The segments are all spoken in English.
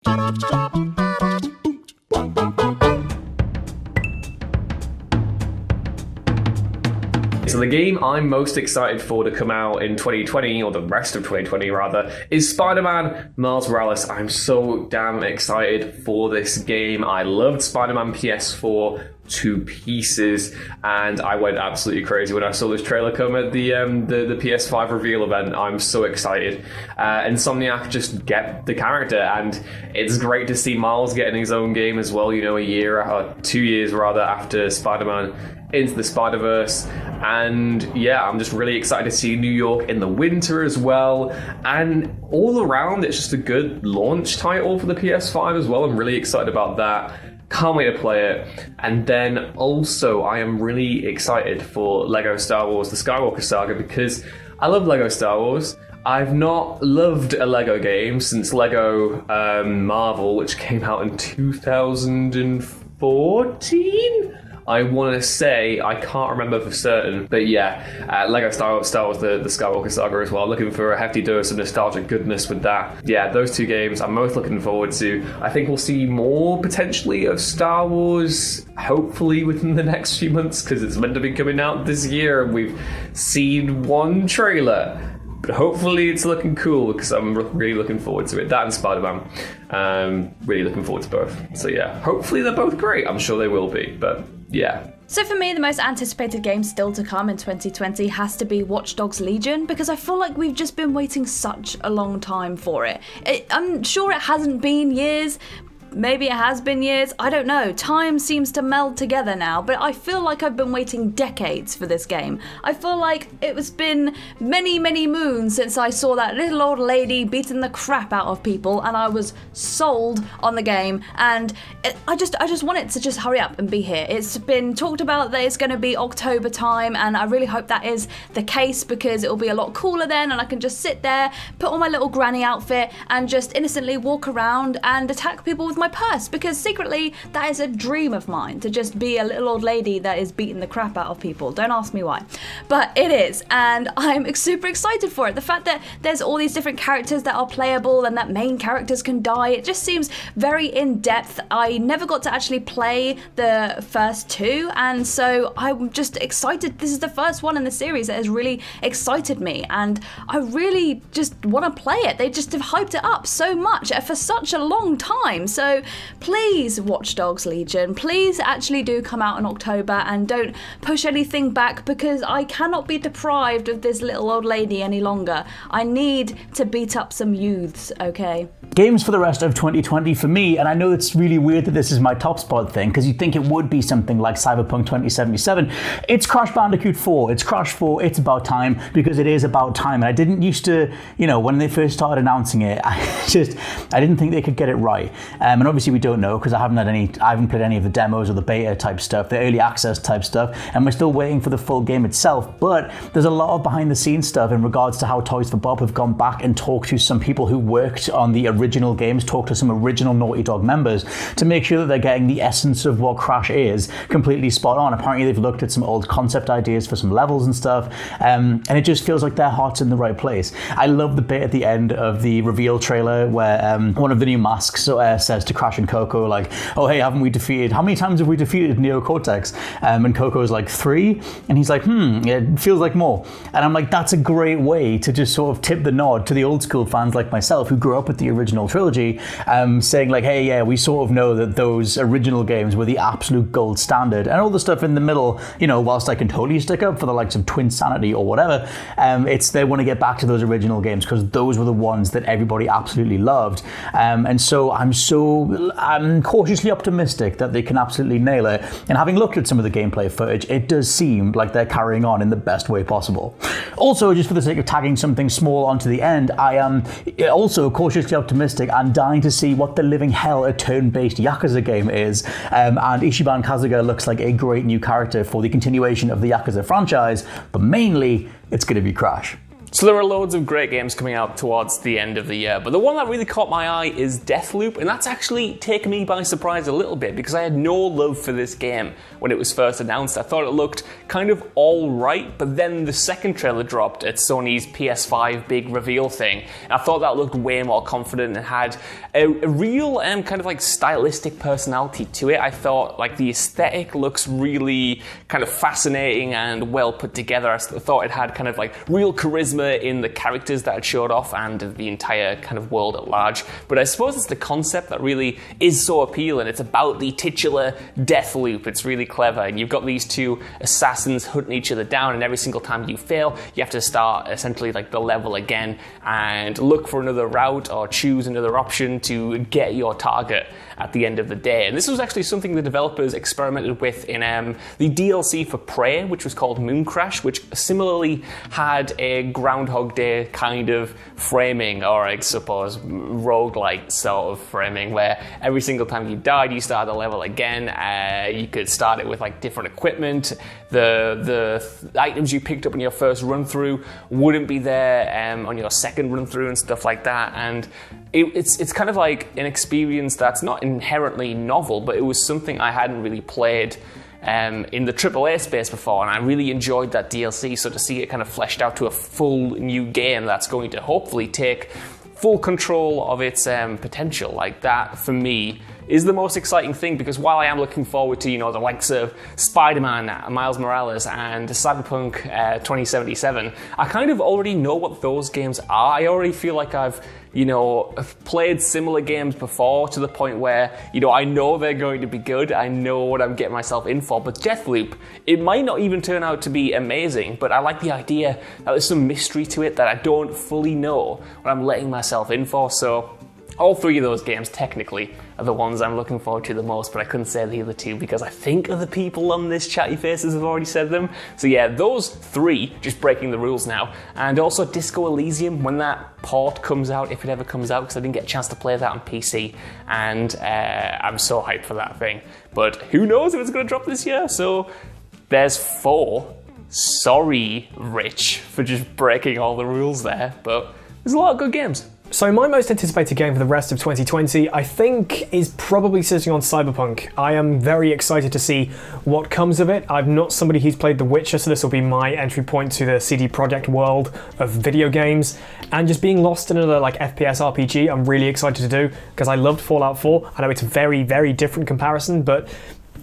So the game I'm most excited for to come out in 2020, or the rest of 2020 rather, is Spider-Man Miles Morales. I'm so damn excited for this game. I loved Spider-Man PS4 to pieces, and I went absolutely crazy when I saw this trailer come at the PS5 reveal event. I'm so excited. Insomniac just get the character, and it's great to see Miles getting his own game as well, you know, a year or 2 years rather after Spider-Man Into the Spider-Verse. And yeah, I'm just really excited to see New York in the winter as well, and all around it's just a good launch title for the PS5 as well. I'm really excited about that. Can't wait to play it. And then also I am really excited for Lego Star Wars The Skywalker Saga, because I love Lego Star Wars. I've not loved a Lego game since Lego Marvel, which came out in 2014. I want to say, I can't remember for certain, but yeah, Lego Star Wars, the Skywalker Saga as well. Looking for a hefty dose of nostalgic goodness with that. Yeah, those two games I'm most looking forward to. I think we'll see more potentially of Star Wars, hopefully within the next few months, because it's meant to be coming out this year, and we've seen one trailer. But hopefully it's looking cool, because I'm really looking forward to it. That and Spider-Man. Really looking forward to both. So yeah, hopefully they're both great. I'm sure they will be, but yeah. So for me, the most anticipated game still to come in 2020 has to be Watch Dogs Legion, because I feel like we've just been waiting such a long time for it. I'm sure it hasn't been years. Maybe it has been years, I don't know. Time seems to meld together now, but I feel like I've been waiting decades for this game. I feel like it's been many, many moons since I saw that little old lady beating the crap out of people, and I was sold on the game, and I just want it to just hurry up and be here. It's been talked about that it's going to be October time, and I really hope that is the case, because it'll be a lot cooler then, and I can just sit there, put on my little granny outfit, and just innocently walk around and attack people with my purse, because secretly that is a dream of mine, to just be a little old lady that is beating the crap out of people. Don't ask me why, but it is, and I'm super excited for it. The fact that there's all these different characters that are playable and that main characters can die, it just seems very in-depth. I never got to actually play the first two, and so I'm just excited. This is the first one in the series that has really excited me, and I really just want to play it. They just have hyped it up so much for such a long time. So please, Watch Dogs Legion, please actually do come out in October, and don't push anything back, because I cannot be deprived of this little old lady any longer. I need to beat up some youths, okay? Games for the rest of 2020 for me, and I know it's really weird that this is my top spot thing, because you'd think it would be something like Cyberpunk 2077. It's Crash Bandicoot 4. It's Crash 4. It's about time, because it is about time. And I didn't used to, when they first started announcing it, I didn't think they could get it right. And obviously we don't know, because I haven't played any of the demos or the beta type stuff, the early access type stuff, and we're still waiting for the full game itself. But there's a lot of behind the scenes stuff in regards to how Toys for Bob have gone back and talked to some people who worked on the original games, talked to some original Naughty Dog members to make sure that they're getting the essence of what Crash is completely spot on. Apparently they've looked at some old concept ideas for some levels and stuff, and it just feels like their heart's in the right place. I love the bit at the end of the reveal trailer where one of the new masks says to Crash and Coco, like, oh hey, how many times have we defeated Neo Cortex? And Coco's like 3, and he's like, it feels like more. And I'm like, that's a great way to just sort of tip the nod to the old school fans like myself who grew up with the original trilogy, saying like, hey, yeah, we sort of know that those original games were the absolute gold standard, and all the stuff in the middle, whilst I can totally stick up for the likes of Twin Sanity or whatever, they want to get back to those original games, because those were the ones that everybody absolutely loved. And so I'm cautiously optimistic that they can absolutely nail it. And having looked at some of the gameplay footage, it does seem like they're carrying on in the best way possible. Also, just for the sake of tagging something small onto the end, I am also cautiously optimistic and dying to see what the living hell a turn-based Yakuza game is. And Ichiban Kasuga looks like a great new character for the continuation of the Yakuza franchise, but mainly it's going to be Crash. So there are loads of great games coming out towards the end of the year, but the one that really caught my eye is Deathloop, and that's actually taken me by surprise a little bit because I had no love for this game when it was first announced. I thought it looked kind of alright, but then the second trailer dropped at Sony's PS5 big reveal thing, and I thought that looked way more confident and had a real kind of like stylistic personality to it. I thought like the aesthetic looks really kind of fascinating and well put together. I thought it had kind of like real charisma in the characters that it showed off and the entire kind of world at large. But I suppose it's the concept that really is so appealing. It's about the titular Deathloop. It's really clever, and you've got these two assassins hunting each other down, and every single time you fail, you have to start essentially like the level again and look for another route or choose another option to get your target at the end of the day. And this was actually something the developers experimented with in the DLC for Prey, which was called Moon Crash, which similarly had a Groundhog Day kind of framing, or I suppose roguelike sort of framing, where every single time you died, you started the level again. You could start it with like different equipment. The items you picked up on your first run through wouldn't be there on your second run through and stuff like that. And it's kind of like an experience that's not inherently novel, but it was something I hadn't really played in the AAA space before, and I really enjoyed that DLC. So to see it kind of fleshed out to a full new game that's going to hopefully take full control of its potential, like that for me is the most exciting thing, because while I am looking forward to, the likes of Spider-Man, Miles Morales, and Cyberpunk 2077, I kind of already know what those games are. I already feel like I've played similar games before to the point where, I know they're going to be good. I know what I'm getting myself in for. But Deathloop, it might not even turn out to be amazing, but I like the idea that there's some mystery to it that I don't fully know what I'm letting myself in for. So all three of those games, technically, are the ones I'm looking forward to the most, but I couldn't say the other two because I think other people on this Chatty Faces have already said them. So yeah, those three, just breaking the rules now. And also Disco Elysium, when that port comes out, if it ever comes out, because I didn't get a chance to play that on PC, and I'm so hyped for that thing. But who knows if it's going to drop this year? So there's 4. Sorry, Rich, for just breaking all the rules there, but there's a lot of good games. So my most anticipated game for the rest of 2020, I think, is probably sitting on Cyberpunk. I am very excited to see what comes of it. I'm not somebody who's played The Witcher, so this will be my entry point to the CD Projekt world of video games. And just being lost in another FPS RPG, I'm really excited to do, because I loved Fallout 4. I know it's a very, very different comparison, but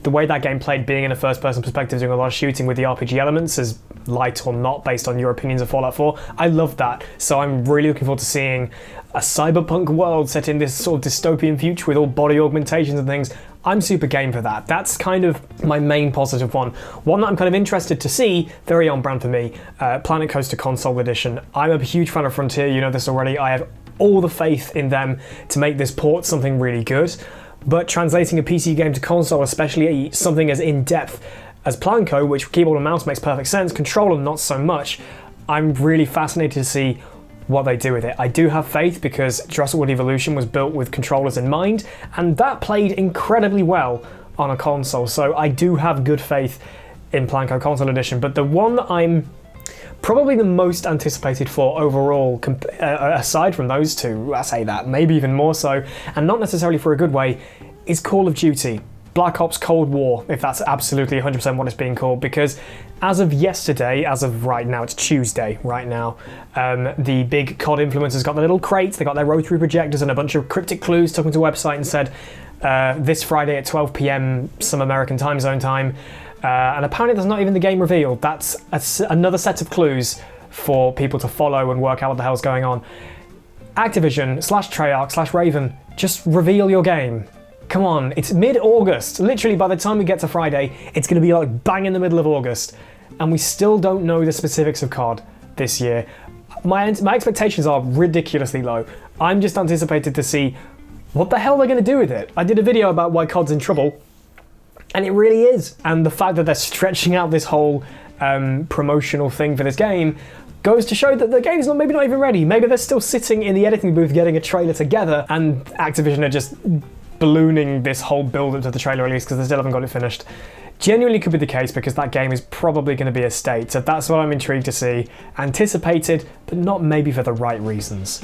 the way that game played, being in a first-person perspective, doing a lot of shooting with the RPG elements, as light or not based on your opinions of Fallout 4, I love that. So I'm really looking forward to seeing a cyberpunk world set in this sort of dystopian future with all body augmentations and things. I'm super game for that. That's kind of my main positive one. One that I'm kind of interested to see, very on brand for me, Planet Coaster Console Edition. I'm a huge fan of Frontier, you know this already. I have all the faith in them to make this port something really good. But translating a PC game to console, especially something as in-depth as Planco, which keyboard and mouse makes perfect sense, controller not so much, I'm really fascinated to see what they do with it. I do have faith because Jurassic World Evolution was built with controllers in mind, and that played incredibly well on a console, so I do have good faith in Planco Console Edition. But the one that I'm probably the most anticipated for overall, aside from those two, I say that, maybe even more so, and not necessarily for a good way, is Call of Duty. Black Ops Cold War, if that's absolutely 100% what it's being called, because as of yesterday, as of right now, it's Tuesday right now, the big COD influencers got their little crates, they got their rotary projectors and a bunch of cryptic clues, took them to a website and said, this Friday at 12 PM, some American time zone time, and apparently there's not even the game revealed. That's another set of clues for people to follow and work out what the hell's going on. Activision / Treyarch / Raven, just reveal your game. Come on, it's mid-August. Literally, by the time we get to Friday, it's going to be like bang in the middle of August. And we still don't know the specifics of COD this year. My expectations are ridiculously low. I'm just anticipated to see what the hell they're going to do with it. I did a video about why COD's in trouble, and it really is. And the fact that they're stretching out this whole promotional thing for this game goes to show that the game's maybe not even ready. Maybe they're still sitting in the editing booth getting a trailer together, and Activision are just ballooning this whole build up to the trailer release because they still haven't got it finished. Genuinely could be the case because that game is probably going to be a state, so that's what I'm intrigued to see. Anticipated, but not maybe for the right reasons.